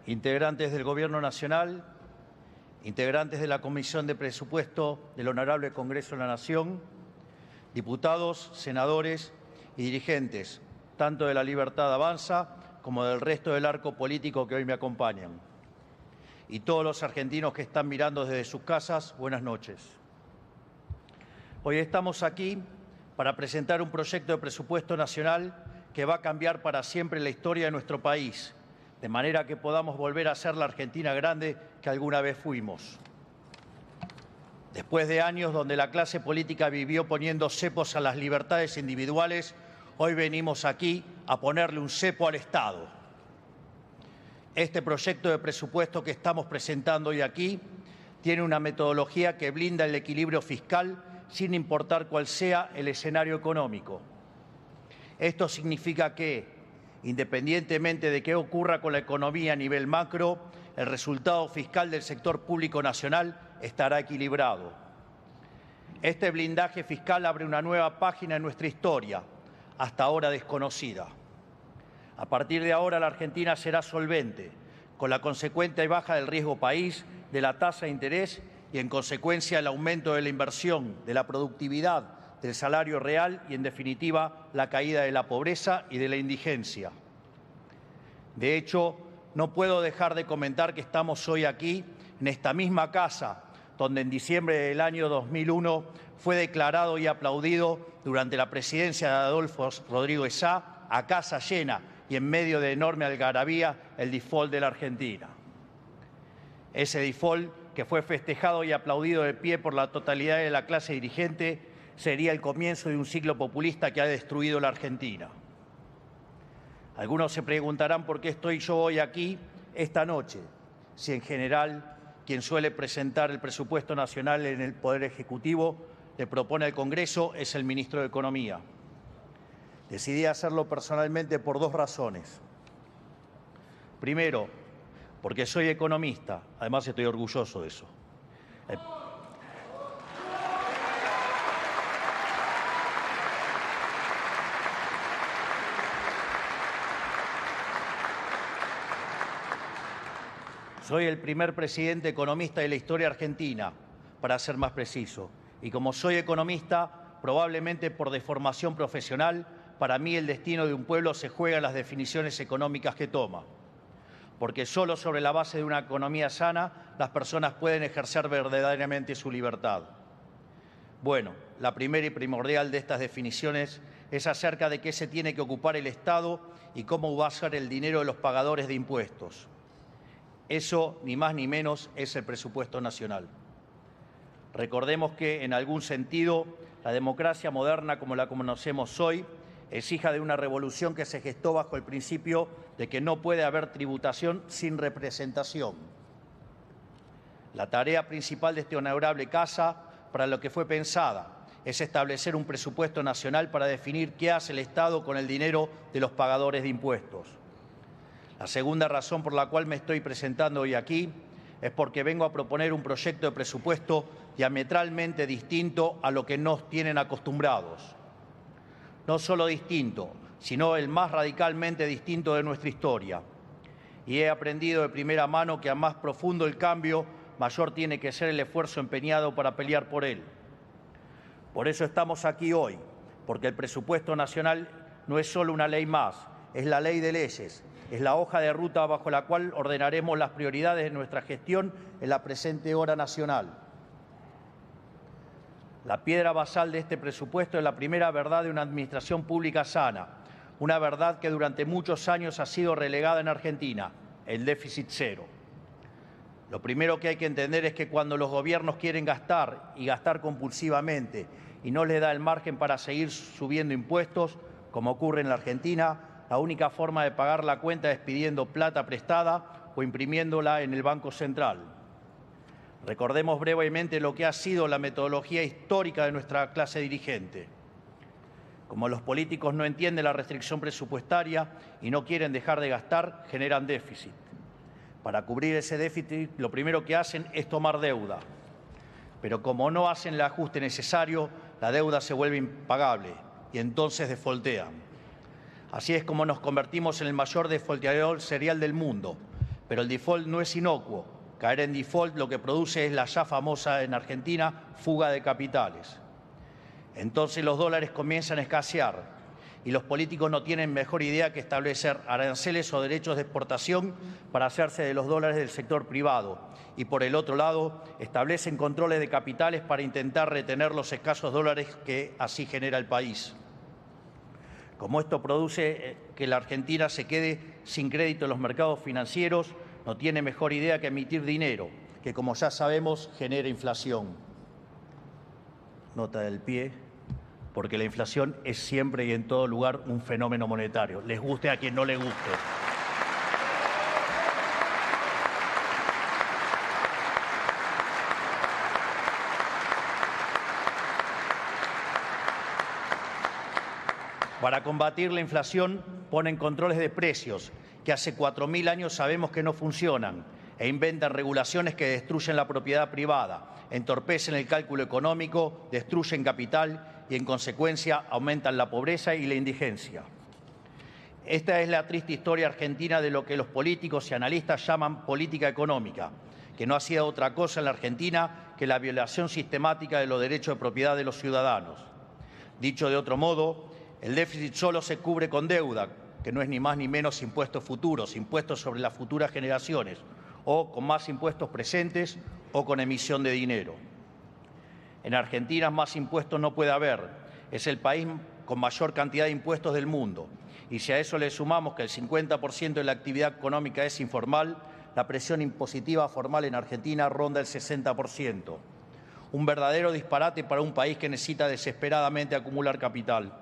integrantes del Gobierno Nacional, integrantes de la Comisión de Presupuesto del Honorable Congreso de la Nación, diputados, senadores y dirigentes, tanto de La Libertad Avanza como del resto del arco político que hoy me acompañan. Y todos los argentinos que están mirando desde sus casas, buenas noches. Hoy estamos aquí para presentar un proyecto de presupuesto nacional que va a cambiar para siempre la historia de nuestro país, de manera que podamos volver a ser la Argentina grande que alguna vez fuimos. Después de años donde la clase política vivió poniendo cepos a las libertades individuales, hoy venimos aquí a ponerle un cepo al Estado. Este proyecto de presupuesto que estamos presentando hoy aquí tiene una metodología que blinda el equilibrio fiscal sin importar cuál sea el escenario económico. Esto significa que, independientemente de qué ocurra con la economía a nivel macro, el resultado fiscal del sector público nacional estará equilibrado. Este blindaje fiscal abre una nueva página en nuestra historia, hasta ahora desconocida. A partir de ahora, la Argentina será solvente, con la consecuente baja del riesgo país, de la tasa de interés y, en consecuencia, el aumento de la inversión, de la productividad, del salario real y, en definitiva, la caída de la pobreza y de la indigencia. De hecho, no puedo dejar de comentar que estamos hoy aquí, en esta misma casa, donde en diciembre del año 2001 fue declarado y aplaudido durante la presidencia de Adolfo Rodríguez Sá, a casa llena y en medio de enorme algarabía, el default de la Argentina. Ese default, que fue festejado y aplaudido de pie por la totalidad de la clase dirigente, sería el comienzo de un ciclo populista que ha destruido la Argentina. Algunos se preguntarán por qué estoy yo hoy aquí, esta noche, si en general quien suele presentar el presupuesto nacional en el Poder Ejecutivo le propone al Congreso es el ministro de Economía. Decidí hacerlo personalmente por dos razones. Primero, porque soy economista, además estoy orgulloso de eso. Soy el primer presidente economista de la historia argentina, para ser más preciso. Y como soy economista, probablemente por deformación profesional, para mí el destino de un pueblo se juega en las definiciones económicas que toma. Porque solo sobre la base de una economía sana, las personas pueden ejercer verdaderamente su libertad. Bueno, la primera y primordial de estas definiciones es acerca de qué se tiene que ocupar el Estado y cómo va a ser el dinero de los pagadores de impuestos. Eso, ni más ni menos, es el presupuesto nacional. Recordemos que, en algún sentido, la democracia moderna como la conocemos hoy es hija de una revolución que se gestó bajo el principio de que no puede haber tributación sin representación. La tarea principal de esta honorable casa, para lo que fue pensada, es establecer un presupuesto nacional para definir qué hace el Estado con el dinero de los pagadores de impuestos. La segunda razón por la cual me estoy presentando hoy aquí es porque vengo a proponer un proyecto de presupuesto diametralmente distinto a lo que nos tienen acostumbrados. No solo distinto, sino el más radicalmente distinto de nuestra historia. Y he aprendido de primera mano que a más profundo el cambio, mayor tiene que ser el esfuerzo empeñado para pelear por él. Por eso estamos aquí hoy, porque el presupuesto nacional no es solo una ley más, es la ley de leyes. Es la hoja de ruta bajo la cual ordenaremos las prioridades de nuestra gestión en la presente hora nacional. La piedra basal de este presupuesto es la primera verdad de una administración pública sana, una verdad que durante muchos años ha sido relegada en Argentina, el déficit cero. Lo primero que hay que entender es que cuando los gobiernos quieren gastar y gastar compulsivamente y no les da el margen para seguir subiendo impuestos, como ocurre en la Argentina, la única forma de pagar la cuenta es pidiendo plata prestada o imprimiéndola en el Banco Central. Recordemos brevemente lo que ha sido la metodología histórica de nuestra clase dirigente. Como los políticos no entienden la restricción presupuestaria y no quieren dejar de gastar, generan déficit. Para cubrir ese déficit, lo primero que hacen es tomar deuda. Pero como no hacen el ajuste necesario, la deuda se vuelve impagable y entonces defoltean. Así es como nos convertimos en el mayor defolteador serial del mundo, Pero el default no es inocuo. Caer en default lo que produce es la ya famosa en Argentina fuga de capitales. Entonces los dólares comienzan a escasear y los políticos no tienen mejor idea que establecer aranceles o derechos de exportación para hacerse de los dólares del sector privado. Y por el otro lado, establecen controles de capitales para intentar retener los escasos dólares que así genera el país. Como esto produce que la Argentina se quede sin crédito en los mercados financieros, no tiene mejor idea que emitir dinero, que como ya sabemos genera inflación. Nota del pie, porque la inflación es siempre y en todo lugar un fenómeno monetario, les guste a quien no le guste. Para combatir la inflación ponen controles de precios que hace 4.000 años sabemos que no funcionan e inventan regulaciones que destruyen la propiedad privada, entorpecen el cálculo económico, destruyen capital y en consecuencia aumentan la pobreza y la indigencia. Esta es la triste historia argentina de lo que los políticos y analistas llaman política económica, que no ha sido otra cosa en la Argentina que la violación sistemática de los derechos de propiedad de los ciudadanos. Dicho de otro modo, el déficit solo se cubre con deuda, que no es ni más ni menos impuestos futuros, impuestos sobre las futuras generaciones, o con más impuestos presentes o con emisión de dinero. En Argentina más impuestos no puede haber, es el país con mayor cantidad de impuestos del mundo. Y si a eso le sumamos que el 50% de la actividad económica es informal, la presión impositiva formal en Argentina ronda el 60%. Un verdadero disparate para un país que necesita desesperadamente acumular capital.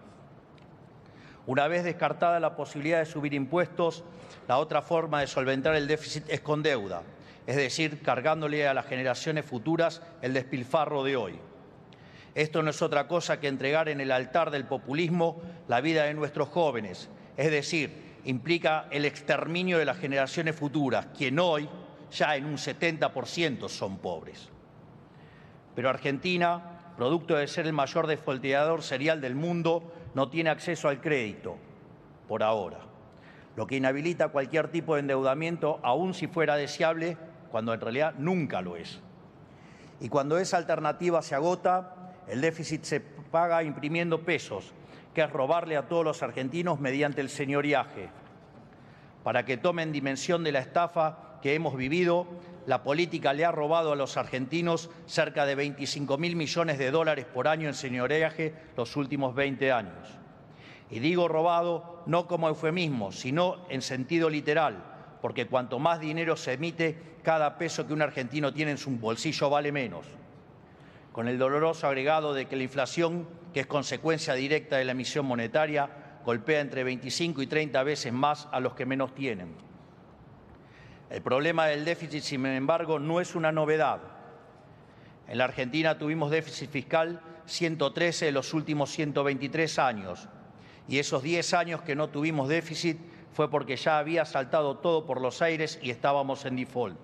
Una vez descartada la posibilidad de subir impuestos, la otra forma de solventar el déficit es con deuda, es decir, cargándole a las generaciones futuras el despilfarro de hoy. Esto no es otra cosa que entregar en el altar del populismo la vida de nuestros jóvenes, es decir, implica el exterminio de las generaciones futuras, quien hoy ya en un 70% son pobres. Pero Argentina, producto de ser el mayor defolteador serial del mundo, no tiene acceso al crédito, por ahora, lo que inhabilita cualquier tipo de endeudamiento, aun si fuera deseable, cuando en realidad nunca lo es. Y cuando esa alternativa se agota, el déficit se paga imprimiendo pesos, que es robarle a todos los argentinos mediante el señoriaje. Para que tomen dimensión de la estafa que hemos vivido, la política le ha robado a los argentinos cerca de 25.000 millones de dólares por año en señoriaje los últimos 20 años. Y digo robado no como eufemismo, sino en sentido literal, porque cuanto más dinero se emite, cada peso que un argentino tiene en su bolsillo vale menos. Con el doloroso agregado de que la inflación, que es consecuencia directa de la emisión monetaria, golpea entre 25 y 30 veces más a los que menos tienen. El problema del déficit, sin embargo, no es una novedad. En la Argentina tuvimos déficit fiscal 113 de los últimos 123 años, y esos 10 años que no tuvimos déficit fue porque ya había saltado todo por los aires y estábamos en default.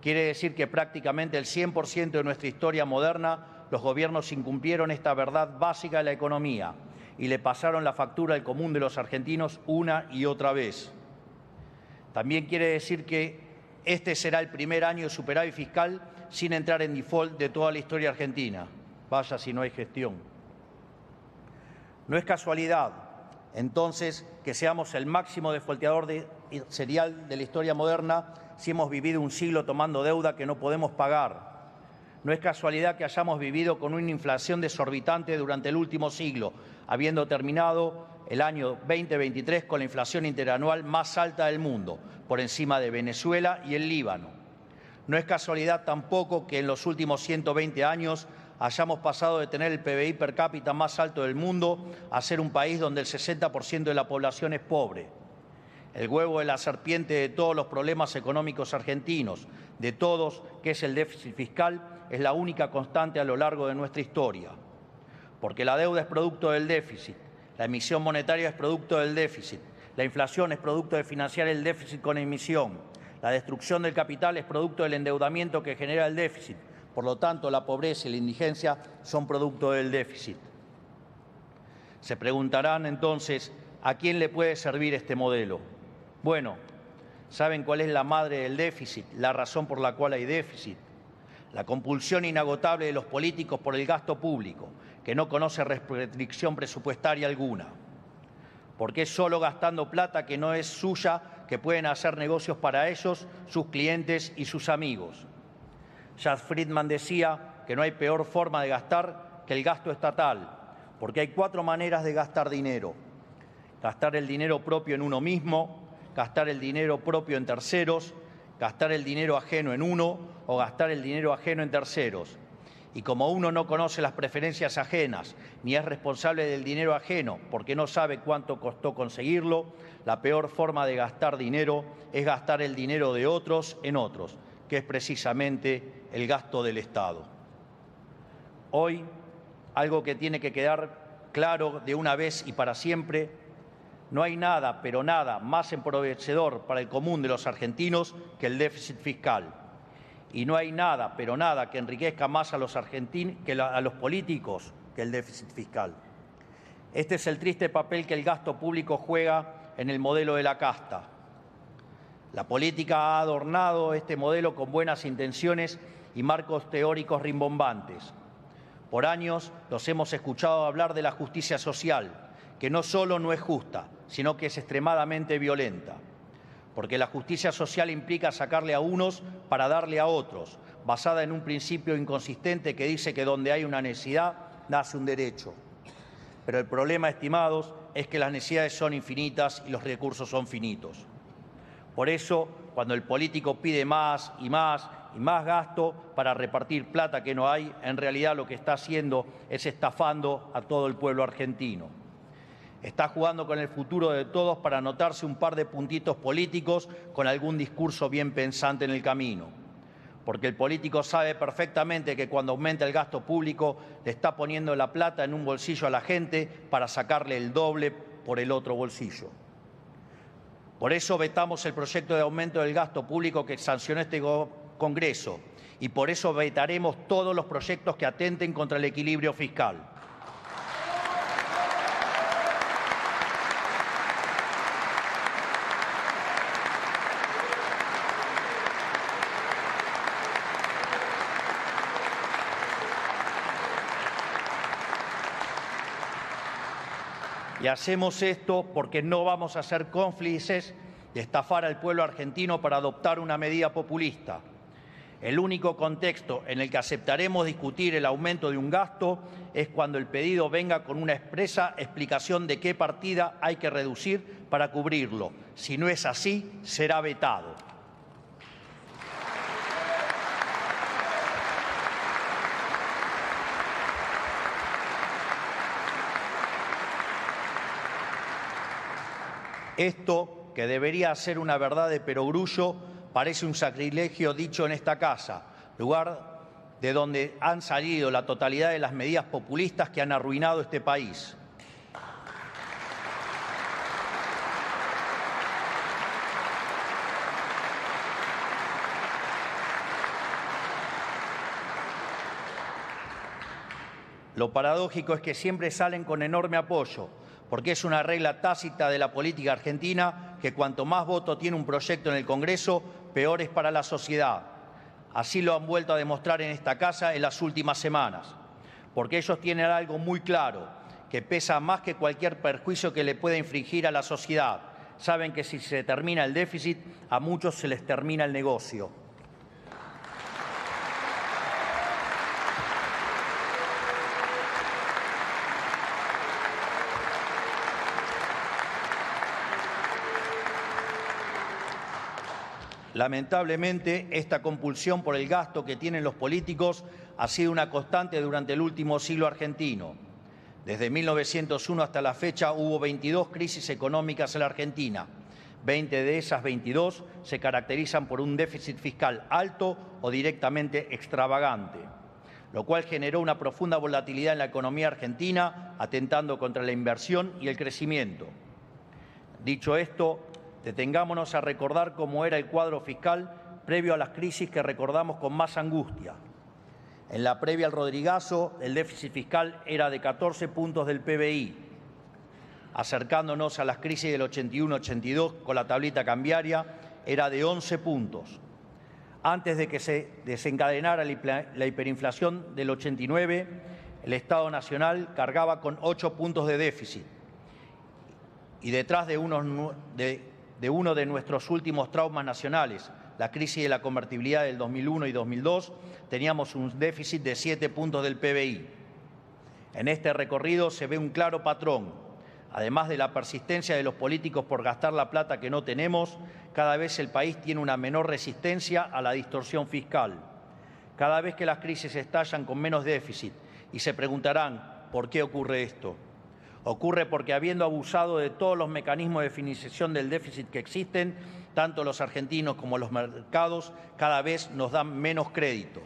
Quiere decir que prácticamente el 100% de nuestra historia moderna los gobiernos incumplieron esta verdad básica de la economía y le pasaron la factura al común de los argentinos una y otra vez. También quiere decir que este será el primer año de superávit fiscal sin entrar en default de toda la historia argentina. Vaya si no hay gestión. No es casualidad, entonces, que seamos el máximo defolteador serial de la historia moderna si hemos vivido un siglo tomando deuda que no podemos pagar. No es casualidad que hayamos vivido con una inflación desorbitante durante el último siglo, habiendo terminado el año 2023 con la inflación interanual más alta del mundo, por encima de Venezuela y el Líbano. No es casualidad tampoco que en los últimos 120 años hayamos pasado de tener el PBI per cápita más alto del mundo a ser un país donde el 60% de la población es pobre. El huevo de la serpiente de todos los problemas económicos argentinos, de todos, que es el déficit fiscal, es la única constante a lo largo de nuestra historia. Porque la deuda es producto del déficit, la emisión monetaria es producto del déficit, la inflación es producto de financiar el déficit con emisión, la destrucción del capital es producto del endeudamiento que genera el déficit. Por lo tanto, la pobreza y la indigencia son producto del déficit. Se preguntarán entonces, ¿a quién le puede servir este modelo? Bueno, ¿Saben cuál es la madre del déficit? La razón por la cual hay déficit. La compulsión inagotable de los políticos por el gasto público, que no conoce restricción presupuestaria alguna. Porque es solo gastando plata que no es suya que pueden hacer negocios para ellos, sus clientes y sus amigos. Jazz Friedman decía que no hay peor forma de gastar que el gasto estatal, porque hay 4 maneras de gastar dinero. Gastar el dinero propio en uno mismo, gastar el dinero propio en terceros, gastar el dinero ajeno en uno o gastar el dinero ajeno en terceros. Y como uno no conoce las preferencias ajenas ni es responsable del dinero ajeno porque no sabe cuánto costó conseguirlo, la peor forma de gastar dinero es gastar el dinero de otros en otros, que es precisamente el gasto del Estado. Hoy, algo que tiene que quedar claro de una vez y para siempre: no hay nada, pero nada, más empobrecedor para el común de los argentinos que el déficit fiscal. Y no hay nada, pero nada, que enriquezca más a los argentinos que a los políticos que el déficit fiscal. Este es el triste papel que el gasto público juega en el modelo de la casta. La política ha adornado este modelo con buenas intenciones y marcos teóricos rimbombantes. Por años los hemos escuchado hablar de la justicia social, que no solo no es justa, sino que es extremadamente violenta. Porque la justicia social implica sacarle a unos para darle a otros, basada en un principio inconsistente que dice que donde hay una necesidad, nace un derecho. Pero el problema, estimados, es que las necesidades son infinitas y los recursos son finitos. Por eso, cuando el político pide más y más y más gasto para repartir plata que no hay, en realidad lo que está haciendo es estafando a todo el pueblo argentino. Está jugando con el futuro de todos para anotarse un par de puntitos políticos con algún discurso bien pensante en el camino. Porque el político sabe perfectamente que cuando aumenta el gasto público le está poniendo la plata en un bolsillo a la gente para sacarle el doble por el otro bolsillo. Por eso vetamos el proyecto de aumento del gasto público que sancionó este Congreso y por eso vetaremos todos los proyectos que atenten contra el equilibrio fiscal. Y hacemos esto porque no vamos a ser cómplices de estafar al pueblo argentino para adoptar una medida populista. El único contexto en el que aceptaremos discutir el aumento de un gasto es cuando el pedido venga con una expresa explicación de qué partida hay que reducir para cubrirlo. Si no es así, será vetado. Esto, que debería ser una verdad de perogrullo, parece un sacrilegio dicho en esta casa, lugar de donde han salido la totalidad de las medidas populistas que han arruinado este país. Lo paradójico es que siempre salen con enorme apoyo, porque es una regla tácita de la política argentina que cuanto más voto tiene un proyecto en el Congreso, peor es para la sociedad. Así lo han vuelto a demostrar en esta casa en las últimas semanas, porque ellos tienen algo muy claro, que pesa más que cualquier perjuicio que le pueda infligir a la sociedad. Saben que si se termina el déficit, a muchos se les termina el negocio. Lamentablemente, esta compulsión por el gasto que tienen los políticos ha sido una constante durante el último siglo argentino. Desde 1901 hasta la fecha hubo 22 crisis económicas en la Argentina. 20 de esas 22 se caracterizan por un déficit fiscal alto o directamente extravagante, lo cual generó una profunda volatilidad en la economía argentina, atentando contra la inversión y el crecimiento. Dicho esto, detengámonos a recordar cómo era el cuadro fiscal previo a las crisis que recordamos con más angustia. En la previa al Rodrigazo, el déficit fiscal era de 14 puntos del PBI, acercándonos a las crisis del 81-82 con la tablita cambiaria era de 11 puntos. Antes de que se desencadenara la hiperinflación del 89, el Estado Nacional cargaba con 8 puntos de déficit. Y detrás de uno de nuestros últimos traumas nacionales, la crisis de la convertibilidad del 2001 y 2002, teníamos un déficit de 7 puntos del PBI. En este recorrido se ve un claro patrón. Además de la persistencia de los políticos por gastar la plata que no tenemos, cada vez el país tiene una menor resistencia a la distorsión fiscal. Cada vez que las crisis estallan con menos déficit, y se preguntarán, ¿por qué ocurre esto? Ocurre porque, habiendo abusado de todos los mecanismos de financiación del déficit que existen, tanto los argentinos como los mercados cada vez nos dan menos crédito.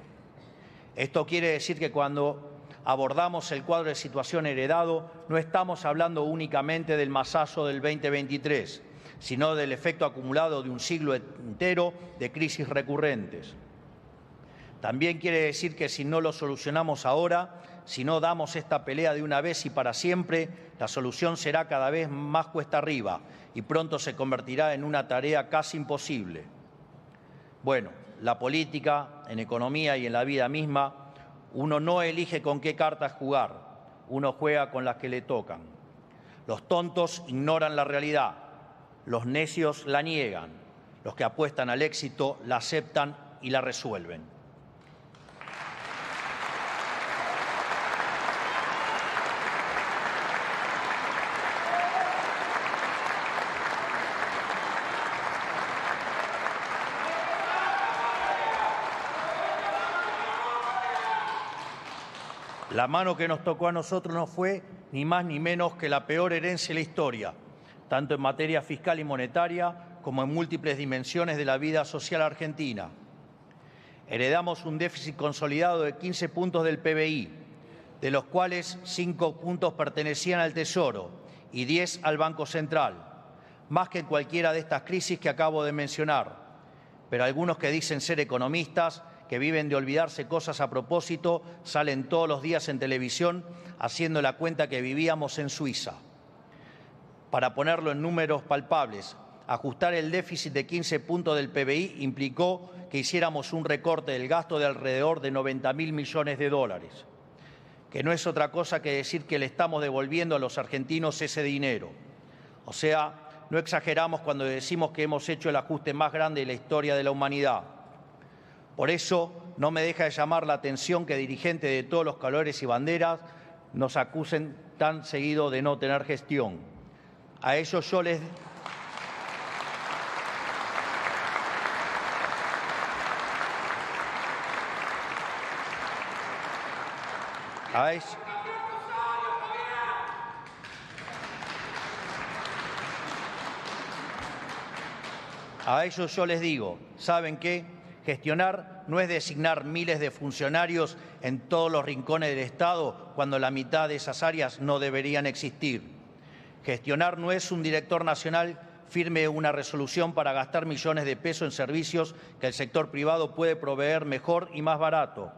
Esto quiere decir que cuando abordamos el cuadro de situación heredado, no estamos hablando únicamente del masazo del 2023, sino del efecto acumulado de un siglo entero de crisis recurrentes. También quiere decir que si no lo solucionamos ahora, si no damos esta pelea de una vez y para siempre, la solución será cada vez más cuesta arriba y pronto se convertirá en una tarea casi imposible. Bueno, la política, en economía y en la vida misma, uno no elige con qué cartas jugar, uno juega con las que le tocan. Los tontos ignoran la realidad, los necios la niegan, los que apuestan al éxito la aceptan y la resuelven. La mano que nos tocó a nosotros no fue ni más ni menos que la peor herencia de la historia, tanto en materia fiscal y monetaria como en múltiples dimensiones de la vida social argentina. Heredamos un déficit consolidado de 15 puntos del PBI, de los cuales 5 puntos pertenecían al Tesoro y 10 al Banco Central, más que en cualquiera de estas crisis que acabo de mencionar. Pero algunos que dicen ser economistas, que viven de olvidarse cosas a propósito, salen todos los días en televisión haciendo la cuenta que vivíamos en Suiza. Para ponerlo en números palpables, ajustar el déficit de 15 puntos del PBI implicó que hiciéramos un recorte del gasto de alrededor de 90.000 millones de dólares, que no es otra cosa que decir que le estamos devolviendo a los argentinos ese dinero. O sea, no exageramos cuando decimos que hemos hecho el ajuste más grande de la historia de la humanidad. Por eso no me deja de llamar la atención que dirigentes de todos los colores y banderas nos acusen tan seguido de no tener gestión. A ellos yo les... A ellos yo les digo, ¿saben qué? Gestionar no es designar miles de funcionarios en todos los rincones del Estado cuando la mitad de esas áreas no deberían existir. Gestionar no es un director nacional firme una resolución para gastar millones de pesos en servicios que el sector privado puede proveer mejor y más barato.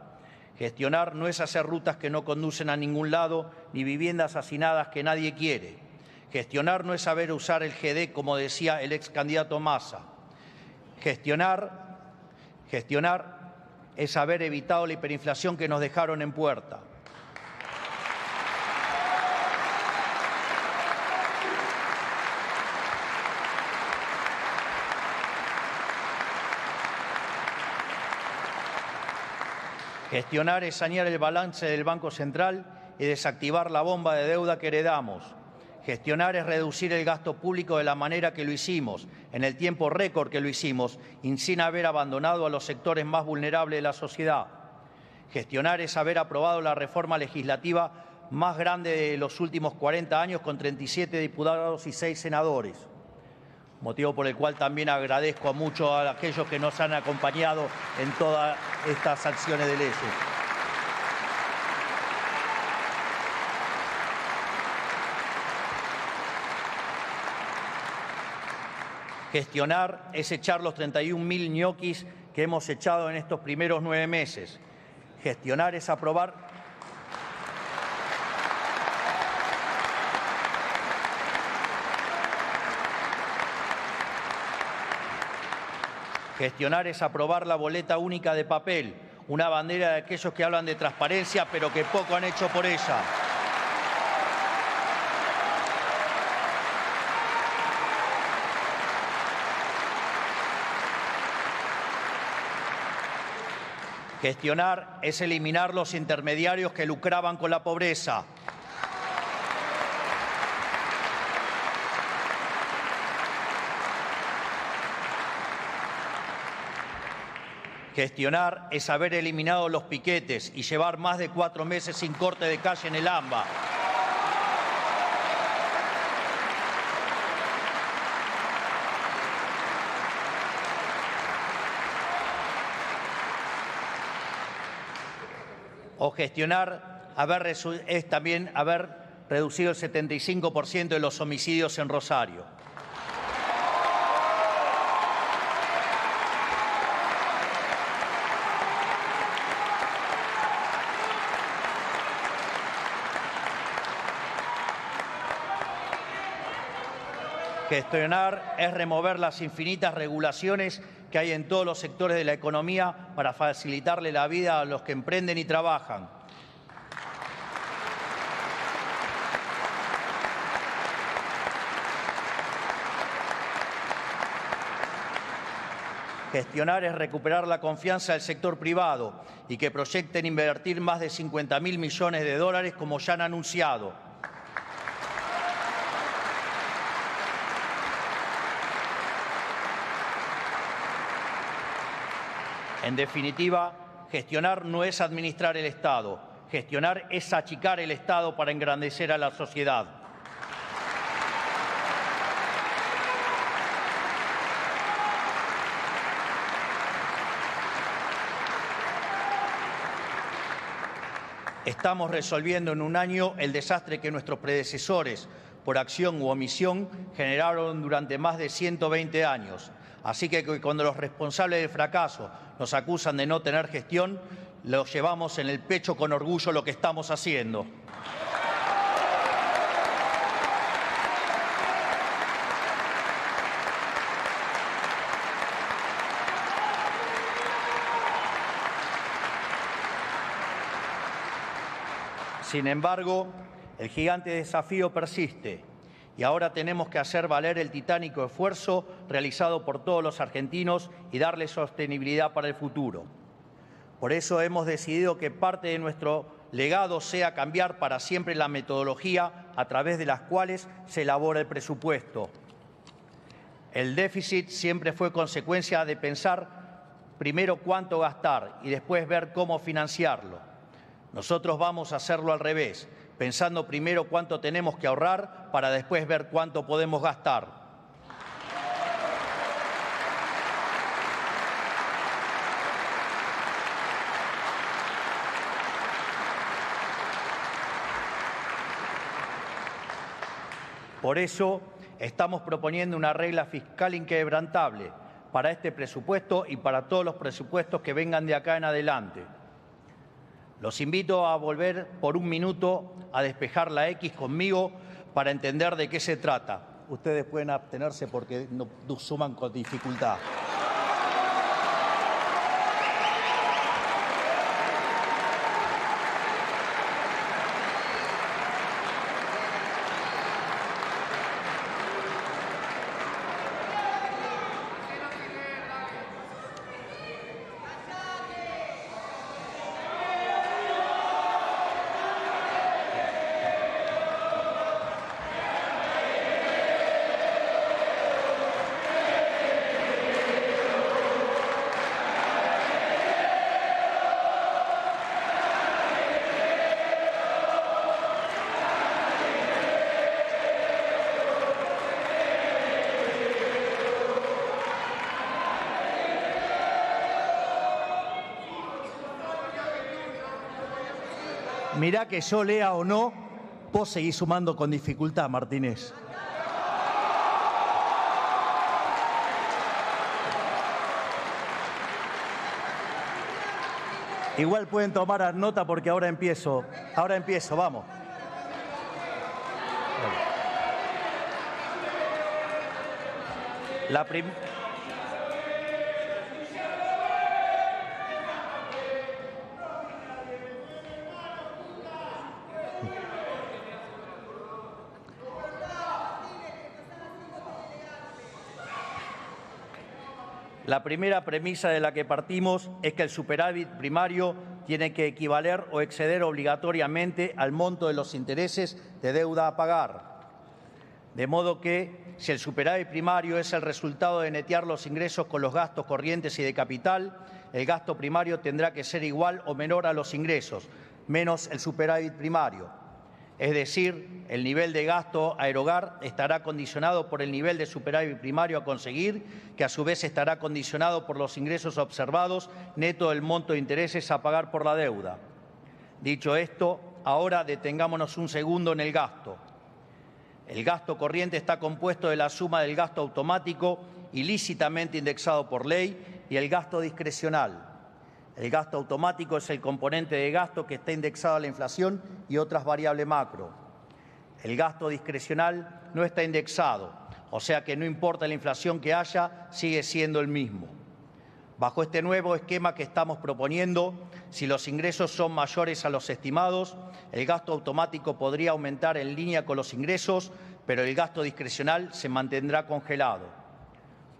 Gestionar no es hacer rutas que no conducen a ningún lado ni viviendas hacinadas que nadie quiere. Gestionar no es saber usar el GD, como decía el ex candidato Massa. Gestionar es haber evitado la hiperinflación que nos dejaron en puerta. Gestionar es sanear el balance del Banco Central y desactivar la bomba de deuda que heredamos. Gestionar es reducir el gasto público de la manera que lo hicimos, en el tiempo récord que lo hicimos, y sin haber abandonado a los sectores más vulnerables de la sociedad. Gestionar es haber aprobado la reforma legislativa más grande de los últimos 40 años con 37 diputados y 6 senadores. Motivo por el cual también agradezco mucho a aquellos que nos han acompañado en todas estas acciones de leyes. Gestionar es echar los 31.000 ñoquis que hemos echado en estos primeros 9 meses. Gestionar es aprobar... Gestionar es aprobar la boleta única de papel, una bandera de aquellos que hablan de transparencia pero que poco han hecho por ella. Gestionar es eliminar los intermediarios que lucraban con la pobreza. Gestionar es haber eliminado los piquetes y llevar más de 4 meses sin corte de calle en el AMBA. O gestionar es también haber reducido el 75% de los homicidios en Rosario. Gestionar es remover las infinitas regulaciones que hay en todos los sectores de la economía para facilitarle la vida a los que emprenden y trabajan. Gestionar es recuperar la confianza del sector privado y que proyecten invertir más de 50.000 millones de dólares como ya han anunciado. En definitiva, gestionar no es administrar el Estado. Gestionar es achicar el Estado para engrandecer a la sociedad. Estamos resolviendo en un año el desastre que nuestros predecesores, por acción u omisión, generaron durante más de 120 años. Así que cuando los responsables del fracaso nos acusan de no tener gestión, los llevamos en el pecho con orgullo lo que estamos haciendo. Sin embargo, el gigante desafío persiste y ahora tenemos que hacer valer el titánico esfuerzo realizado por todos los argentinos y darle sostenibilidad para el futuro. Por eso hemos decidido que parte de nuestro legado sea cambiar para siempre la metodología a través de las cuales se elabora el presupuesto. El déficit siempre fue consecuencia de pensar primero cuánto gastar y después ver cómo financiarlo. Nosotros vamos a hacerlo al revés, pensando primero cuánto tenemos que ahorrar para después ver cuánto podemos gastar. Por eso estamos proponiendo una regla fiscal inquebrantable para este presupuesto y para todos los presupuestos que vengan de acá en adelante. Los invito a volver por un minuto a despejar la X conmigo para entender de qué se trata. Ustedes pueden abstenerse porque no suman con dificultad. Mirá que yo lea o no, vos seguís sumando con dificultad, Martínez. Igual pueden tomar nota porque ahora empiezo. Vamos. La primera premisa de la que partimos es que el superávit primario tiene que equivaler o exceder obligatoriamente al monto de los intereses de deuda a pagar. De modo que, si el superávit primario es el resultado de netear los ingresos con los gastos corrientes y de capital, el gasto primario tendrá que ser igual o menor a los ingresos, menos el superávit primario. Es decir, el nivel de gasto a erogar estará condicionado por el nivel de superávit primario a conseguir, que a su vez estará condicionado por los ingresos observados neto del monto de intereses a pagar por la deuda. Dicho esto, ahora detengámonos un segundo en el gasto. El gasto corriente está compuesto de la suma del gasto automático ilícitamente indexado por ley y el gasto discrecional. El gasto automático es el componente de gasto que está indexado a la inflación y otras variables macro. El gasto discrecional no está indexado, o sea que no importa la inflación que haya, sigue siendo el mismo. Bajo este nuevo esquema que estamos proponiendo, si los ingresos son mayores a los estimados, el gasto automático podría aumentar en línea con los ingresos, pero el gasto discrecional se mantendrá congelado.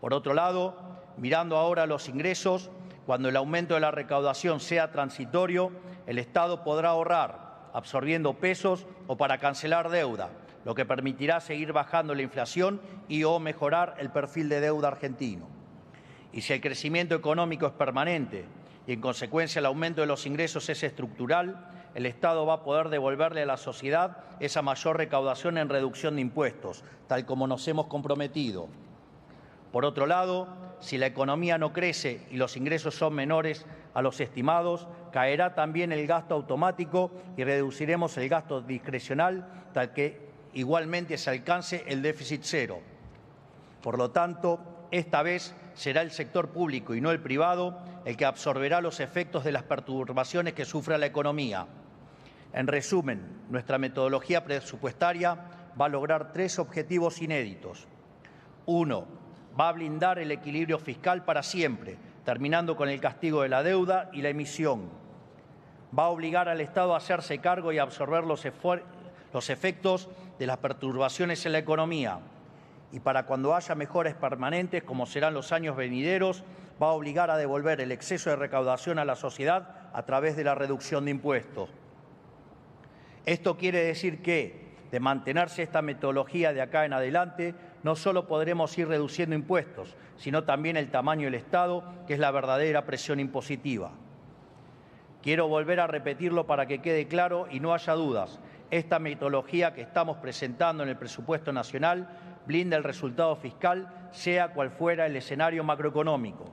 Por otro lado, mirando ahora los ingresos, cuando el aumento de la recaudación sea transitorio, el Estado podrá ahorrar, absorbiendo pesos o para cancelar deuda, lo que permitirá seguir bajando la inflación y o mejorar el perfil de deuda argentino. Y si el crecimiento económico es permanente y, en consecuencia, el aumento de los ingresos es estructural, el Estado va a poder devolverle a la sociedad esa mayor recaudación en reducción de impuestos, tal como nos hemos comprometido. Por otro lado, si la economía no crece y los ingresos son menores a los estimados, caerá también el gasto automático y reduciremos el gasto discrecional, tal que igualmente se alcance el déficit cero. Por lo tanto, esta vez será el sector público y no el privado el que absorberá los efectos de las perturbaciones que sufra la economía. En resumen, nuestra metodología presupuestaria va a lograr 3 objetivos inéditos. 1. Va a blindar el equilibrio fiscal para siempre, terminando con el castigo de la deuda y la emisión. Va a obligar al Estado a hacerse cargo y a absorber los efectos de las perturbaciones en la economía. Y para cuando haya mejoras permanentes, como serán los años venideros, va a obligar a devolver el exceso de recaudación a la sociedad a través de la reducción de impuestos. Esto quiere decir que, de mantenerse esta metodología de acá en adelante, no solo podremos ir reduciendo impuestos, sino también el tamaño del Estado, que es la verdadera presión impositiva. Quiero volver a repetirlo para que quede claro y no haya dudas. Esta metodología que estamos presentando en el presupuesto nacional blinda el resultado fiscal, sea cual fuera el escenario macroeconómico.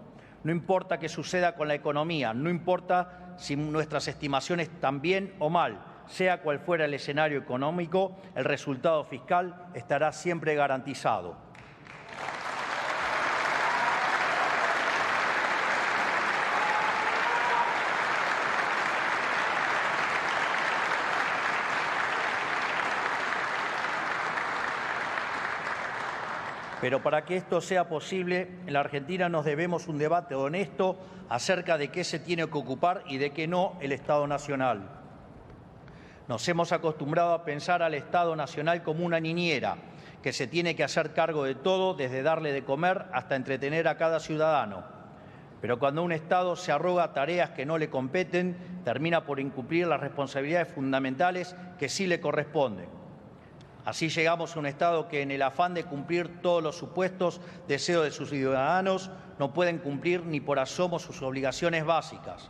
No importa qué suceda con la economía, no importa si nuestras estimaciones están bien o mal, sea cual fuera el escenario económico, el resultado fiscal estará siempre garantizado. Pero para que esto sea posible, en la Argentina nos debemos un debate honesto acerca de qué se tiene que ocupar y de qué no el Estado Nacional. Nos hemos acostumbrado a pensar al Estado Nacional como una niñera que se tiene que hacer cargo de todo, desde darle de comer hasta entretener a cada ciudadano. Pero cuando un Estado se arroga tareas que no le competen, termina por incumplir las responsabilidades fundamentales que sí le corresponden. Así llegamos a un Estado que, en el afán de cumplir todos los supuestos deseos de sus ciudadanos, no pueden cumplir ni por asomo sus obligaciones básicas.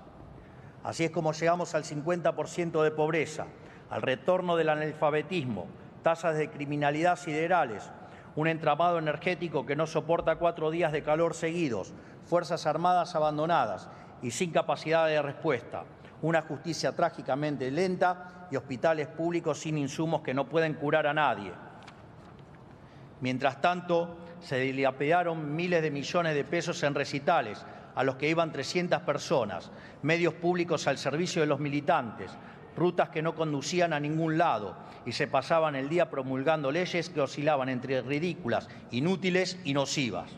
Así es como llegamos al 50% de pobreza, al retorno del analfabetismo, tasas de criminalidad siderales, un entramado energético que no soporta 4 días de calor seguidos, fuerzas armadas abandonadas y sin capacidad de respuesta, una justicia trágicamente lenta y hospitales públicos sin insumos que no pueden curar a nadie. Mientras tanto, se dilapidaron miles de millones de pesos en recitales, a los que iban 300 personas, medios públicos al servicio de los militantes, rutas que no conducían a ningún lado y se pasaban el día promulgando leyes que oscilaban entre ridículas, inútiles y nocivas.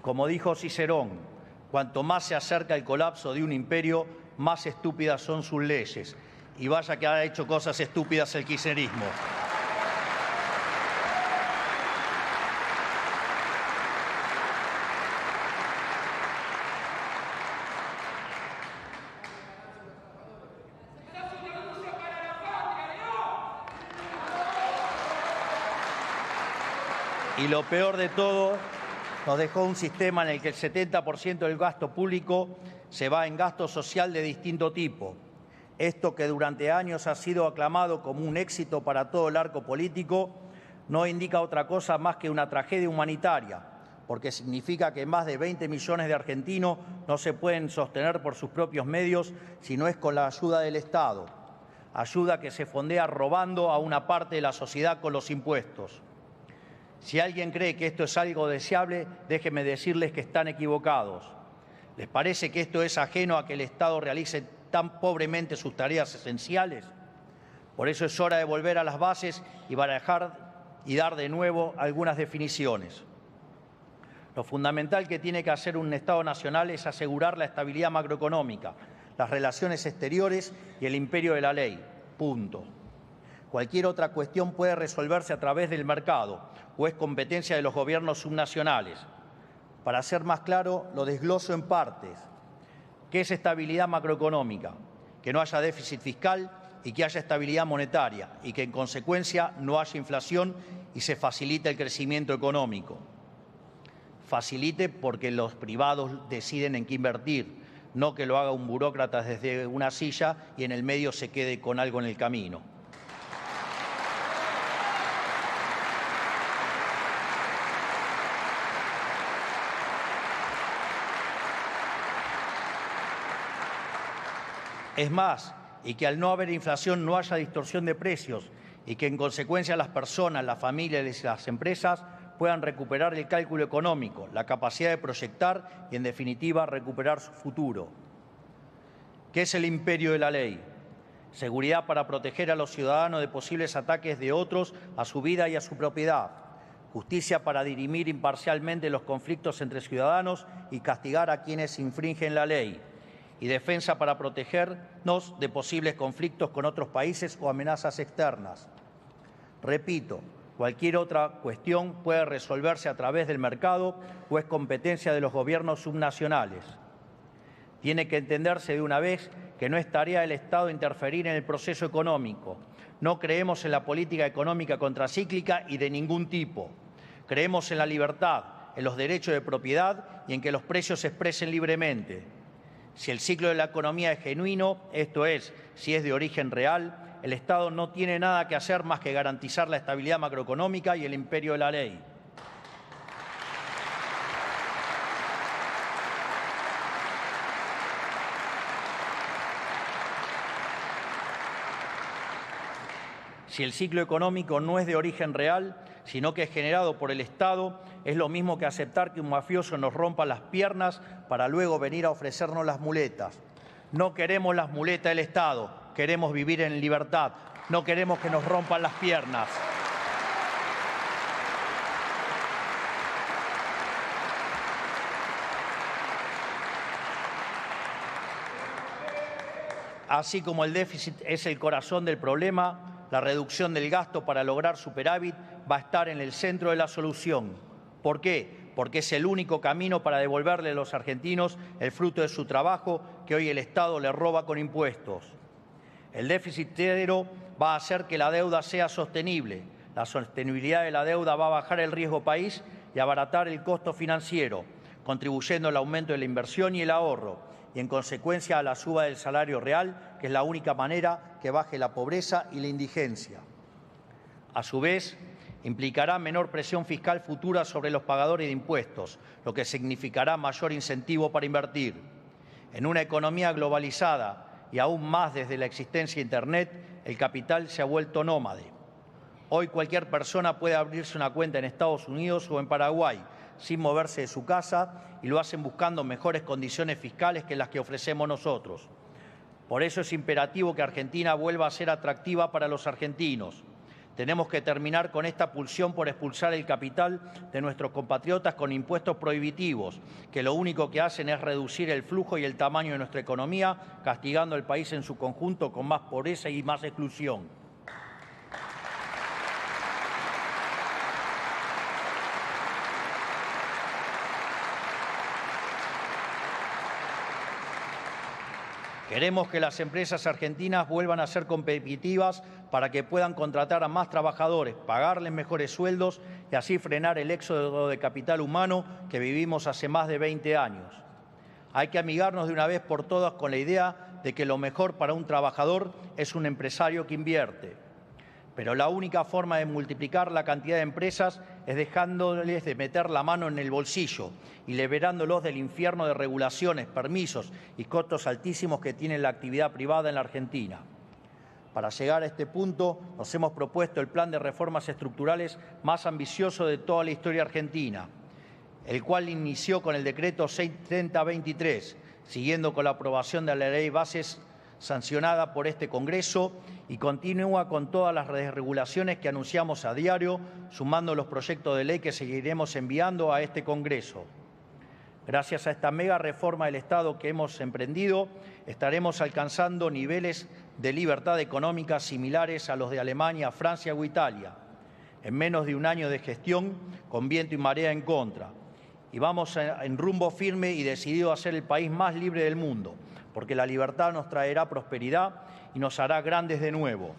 Como dijo Cicerón, Cuanto más se acerca el colapso de un imperio, más estúpidas son sus leyes. Y vaya que ha hecho cosas estúpidas el kirchnerismo. Y lo peor de todo, nos dejó un sistema en el que el 70% del gasto público se va en gasto social de distinto tipo. Esto, que durante años ha sido aclamado como un éxito para todo el arco político, no indica otra cosa más que una tragedia humanitaria, porque significa que más de 20 millones de argentinos no se pueden sostener por sus propios medios si no es con la ayuda del Estado, ayuda que se fondea robando a una parte de la sociedad con los impuestos. Si alguien cree que esto es algo deseable, déjenme decirles que están equivocados. ¿Les parece que esto es ajeno a que el Estado realice tan pobremente sus tareas esenciales? Por eso es hora de volver a las bases y barajar y dar de nuevo algunas definiciones. Lo fundamental que tiene que hacer un Estado nacional es asegurar la estabilidad macroeconómica, las relaciones exteriores y el imperio de la ley. Punto. Cualquier otra cuestión puede resolverse a través del mercado o es competencia de los gobiernos subnacionales. Para ser más claro, lo desgloso en partes. ¿Qué es estabilidad macroeconómica? Que no haya déficit fiscal y que haya estabilidad monetaria y que en consecuencia no haya inflación y se facilite el crecimiento económico. Facilite porque los privados deciden en qué invertir, no que lo haga un burócrata desde una silla y en el medio se quede con algo en el camino. Es más, y que al no haber inflación no haya distorsión de precios y que en consecuencia las personas, las familias y las empresas puedan recuperar el cálculo económico, la capacidad de proyectar y, en definitiva, recuperar su futuro. ¿Qué es el imperio de la ley? Seguridad para proteger a los ciudadanos de posibles ataques de otros a su vida y a su propiedad. Justicia para dirimir imparcialmente los conflictos entre ciudadanos y castigar a quienes infringen la ley. Y defensa para protegernos de posibles conflictos con otros países o amenazas externas. Repito, cualquier otra cuestión puede resolverse a través del mercado o es competencia de los gobiernos subnacionales. Tiene que entenderse de una vez que no es tarea del Estado interferir en el proceso económico. No creemos en la política económica contracíclica y de ningún tipo. Creemos en la libertad, en los derechos de propiedad y en que los precios se expresen libremente. Si el ciclo de la economía es genuino, esto es, si es de origen real, el Estado no tiene nada que hacer más que garantizar la estabilidad macroeconómica y el imperio de la ley. Si el ciclo económico no es de origen real, sino que es generado por el Estado, es lo mismo que aceptar que un mafioso nos rompa las piernas para luego venir a ofrecernos las muletas. No queremos las muletas del Estado, queremos vivir en libertad, no queremos que nos rompan las piernas. Así como el déficit es el corazón del problema, la reducción del gasto para lograr superávit va a estar en el centro de la solución. ¿Por qué? Porque es el único camino para devolverle a los argentinos el fruto de su trabajo que hoy el Estado le roba con impuestos. El déficit cero va a hacer que la deuda sea sostenible. La sostenibilidad de la deuda va a bajar el riesgo país y abaratar el costo financiero, contribuyendo al aumento de la inversión y el ahorro, y en consecuencia a la suba del salario real, que es la única manera que baje la pobreza y la indigencia. A su vez, implicará menor presión fiscal futura sobre los pagadores de impuestos, lo que significará mayor incentivo para invertir. En una economía globalizada y aún más desde la existencia de Internet, el capital se ha vuelto nómade. Hoy cualquier persona puede abrirse una cuenta en Estados Unidos o en Paraguay, sin moverse de su casa, y lo hacen buscando mejores condiciones fiscales que las que ofrecemos nosotros. Por eso es imperativo que Argentina vuelva a ser atractiva para los argentinos. Tenemos que terminar con esta pulsión por expulsar el capital de nuestros compatriotas con impuestos prohibitivos, que lo único que hacen es reducir el flujo y el tamaño de nuestra economía, castigando al país en su conjunto con más pobreza y más exclusión. Queremos que las empresas argentinas vuelvan a ser competitivas para que puedan contratar a más trabajadores, pagarles mejores sueldos y así frenar el éxodo de capital humano que vivimos hace más de 20 años. Hay que amigarnos de una vez por todas con la idea de que lo mejor para un trabajador es un empresario que invierte. Pero la única forma de multiplicar la cantidad de empresas es dejándoles de meter la mano en el bolsillo y liberándolos del infierno de regulaciones, permisos y costos altísimos que tiene la actividad privada en la Argentina. Para llegar a este punto, nos hemos propuesto el plan de reformas estructurales más ambicioso de toda la historia argentina, el cual inició con el decreto 630-23, siguiendo con la aprobación de la ley bases sancionada por este Congreso y continúa con todas las desregulaciones que anunciamos a diario, sumando los proyectos de ley que seguiremos enviando a este Congreso. Gracias a esta mega reforma del Estado que hemos emprendido, estaremos alcanzando niveles de libertad económica similares a los de Alemania, Francia o Italia, en menos de un año de gestión con viento y marea en contra. Y vamos en rumbo firme y decidido a ser el país más libre del mundo, porque la libertad nos traerá prosperidad y nos hará grandes de nuevo.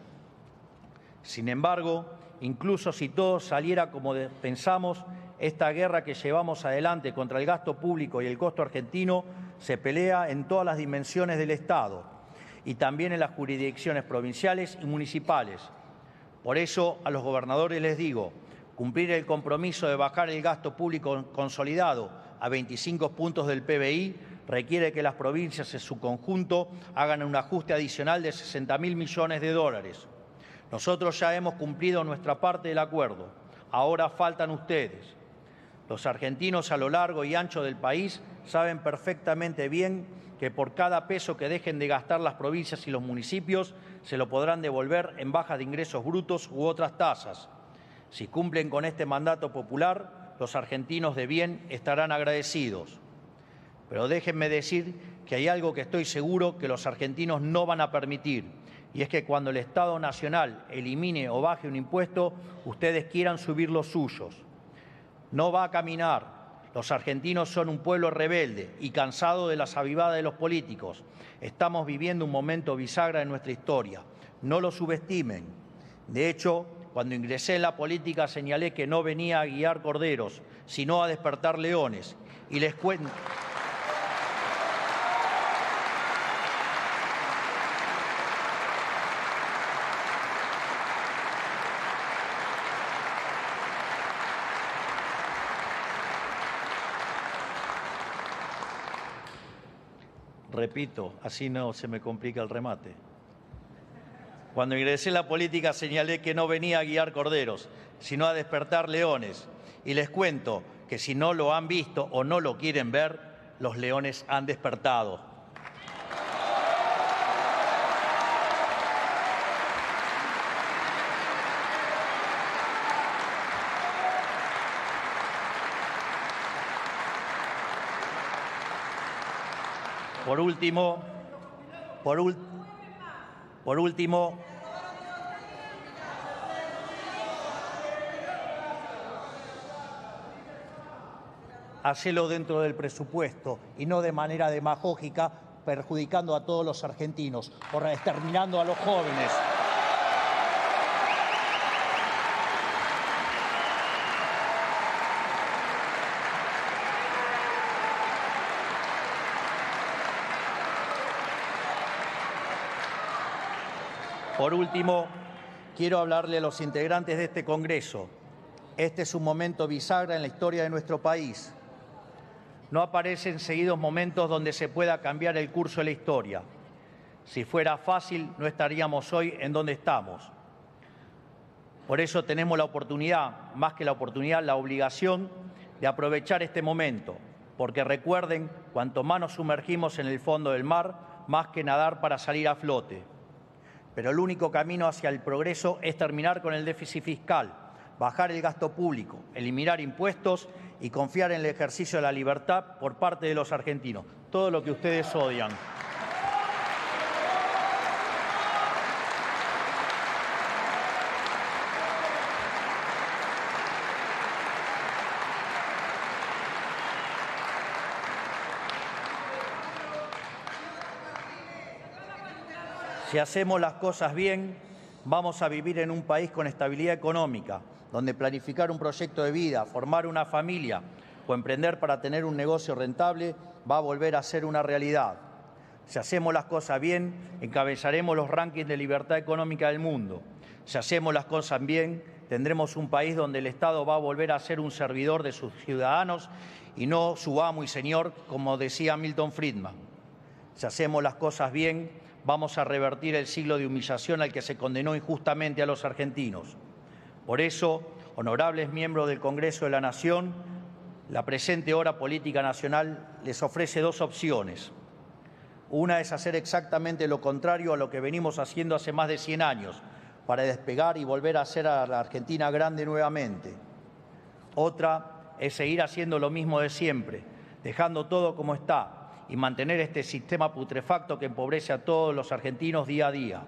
Sin embargo, incluso si todo saliera como pensamos, esta guerra que llevamos adelante contra el gasto público y el costo argentino se pelea en todas las dimensiones del Estado y también en las jurisdicciones provinciales y municipales. Por eso, a los gobernadores les digo, cumplir el compromiso de bajar el gasto público consolidado a 25 puntos del PBI requiere que las provincias en su conjunto hagan un ajuste adicional de 60.000 millones de dólares. Nosotros ya hemos cumplido nuestra parte del acuerdo. Ahora faltan ustedes. Los argentinos a lo largo y ancho del país saben perfectamente bien que por cada peso que dejen de gastar las provincias y los municipios se lo podrán devolver en bajas de ingresos brutos u otras tasas. Si cumplen con este mandato popular, los argentinos de bien estarán agradecidos. Pero déjenme decir que hay algo que estoy seguro que los argentinos no van a permitir, y es que cuando el Estado Nacional elimine o baje un impuesto, ustedes quieran subir los suyos. No va a caminar. Los argentinos son un pueblo rebelde y cansado de las avivadas de los políticos. Estamos viviendo un momento bisagra en nuestra historia. No lo subestimen. De hecho, cuando ingresé en la política señalé que no venía a guiar corderos, sino a despertar leones. Y les cuento... Repito, así no se me complica el remate. Cuando ingresé en la política señalé que no venía a guiar corderos, sino a despertar leones. Y les cuento que si no lo han visto o no lo quieren ver, los leones han despertado. Por último, hacelo dentro del presupuesto y no de manera demagógica, perjudicando a todos los argentinos, o exterminando a los jóvenes. Por último, quiero hablarle a los integrantes de este Congreso. Este es un momento bisagra en la historia de nuestro país. No aparecen seguidos momentos donde se pueda cambiar el curso de la historia. Si fuera fácil, no estaríamos hoy en donde estamos. Por eso tenemos la oportunidad, más que la oportunidad, la obligación de aprovechar este momento. Porque recuerden, cuanto más nos sumergimos en el fondo del mar, más que nadar para salir a flote. Pero el único camino hacia el progreso es terminar con el déficit fiscal, bajar el gasto público, eliminar impuestos y confiar en el ejercicio de la libertad por parte de los argentinos. Todo lo que ustedes odian. Si hacemos las cosas bien, vamos a vivir en un país con estabilidad económica, donde planificar un proyecto de vida, formar una familia o emprender para tener un negocio rentable va a volver a ser una realidad. Si hacemos las cosas bien, encabezaremos los rankings de libertad económica del mundo. Si hacemos las cosas bien, tendremos un país donde el Estado va a volver a ser un servidor de sus ciudadanos y no su amo y señor, como decía Milton Friedman. Si hacemos las cosas bien, vamos a revertir el siglo de humillación al que se condenó injustamente a los argentinos. Por eso, honorables miembros del Congreso de la Nación, la presente hora política nacional les ofrece dos opciones. Una es hacer exactamente lo contrario a lo que venimos haciendo hace más de 100 años, para despegar y volver a hacer a la Argentina grande nuevamente. Otra es seguir haciendo lo mismo de siempre, dejando todo como está, y mantener este sistema putrefacto que empobrece a todos los argentinos día a día.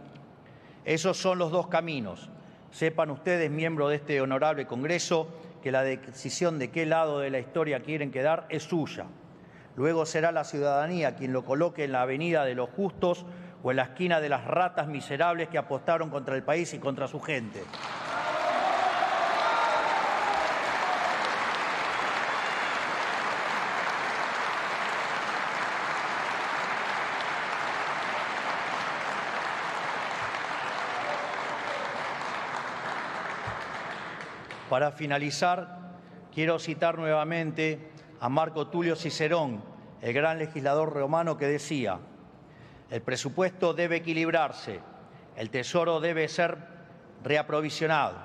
Esos son los dos caminos. Sepan ustedes, miembros de este honorable Congreso, que la decisión de qué lado de la historia quieren quedar es suya. Luego será la ciudadanía quien lo coloque en la avenida de los justos o en la esquina de las ratas miserables que apostaron contra el país y contra su gente. Para finalizar, quiero citar nuevamente a Marco Tulio Cicerón, el gran legislador romano, que decía: el presupuesto debe equilibrarse, el tesoro debe ser reaprovisionado,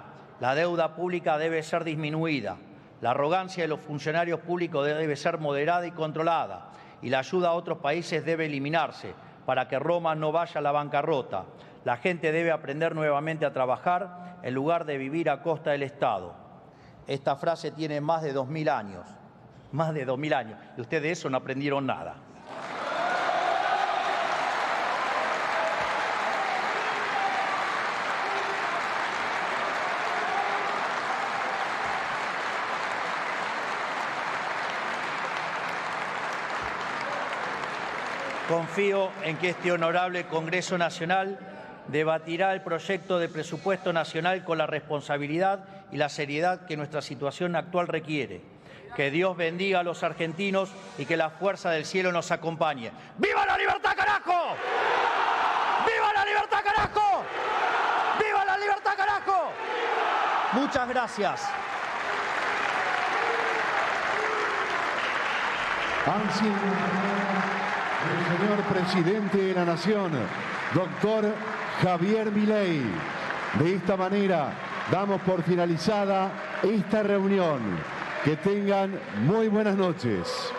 la deuda pública debe ser disminuida, la arrogancia de los funcionarios públicos debe ser moderada y controlada, y la ayuda a otros países debe eliminarse para que Roma no vaya a la bancarrota. La gente debe aprender nuevamente a trabajar en lugar de vivir a costa del Estado. Esta frase tiene más de 2000 años. Más de 2000 años. Y ustedes de eso no aprendieron nada. Confío en que este honorable Congreso Nacional debatirá el proyecto de presupuesto nacional con la responsabilidad y la seriedad que nuestra situación actual requiere. Que Dios bendiga a los argentinos y que la fuerza del cielo nos acompañe. ¡Viva la libertad, carajo! ¡Viva la libertad, carajo! ¡Viva la libertad, carajo! Muchas gracias. El señor presidente de la Nación, doctor Javier Milei. De esta manera damos por finalizada esta reunión. Que tengan muy buenas noches.